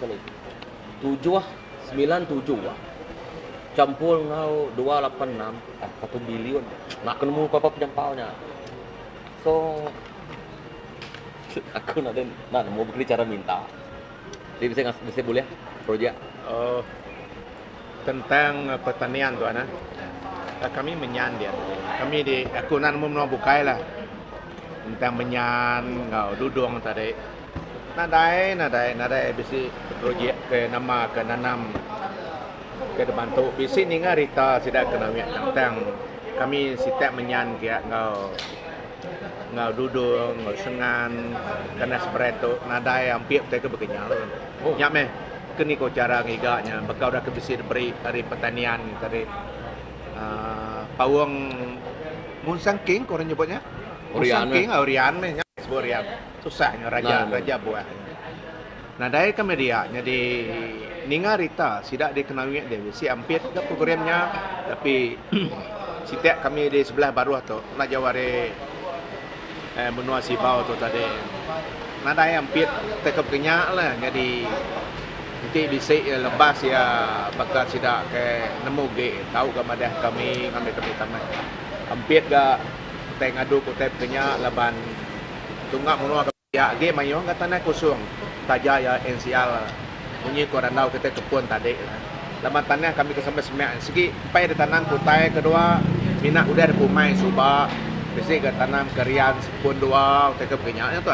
kali. 7 ah, 97 ah. Campur ngau 286 1 bilion. Nak nemu apa penyampaunya. So aku nak nemu begini cara minta. Dia bisa boleh proyek. Tentang pertanian tuan kami menyan dia. Kami di aku nak mau bukai lah. Tentang menyan ngau dudung tadi. Nadai bisi proyek ke nama ke nanam ke bantu. Bisi ni ngarita sidak kena tentang kami sitak menyan ke ngau dudung, ngau sengan, kena sebereto nadai hampir ke berkenyal. Nyak meh kini ko cara ngiganya bakau dah kebisi beri dari pertanian dari pawang Munsangking korang nyebutnya Munsangking Orian meh sebut Orian susahnya raja buah. Nah dari kami dia jadi ningarita sidak dikenali dia bisi hampir ke programnya tapi setiap kami di sebelah baru tu nak jawari benua Sibau tu tadi nadai hampir tekap kenyak lah jadi nanti bisa lepas ya bakal sidak ke nemu ge tahu ke madah kami tamat hampir ga teh ngadu ko teh kenyak laban tunggak menua ya ge mayo kata na kosong taja ya NCL bunyi ko randau kita kepun tadi laban tanah kami ke sampai semak segi pai di tanam kutai kedua minak udah ada pumai subak bisi ke tanam kerian sepun dua teh kenyaknya tu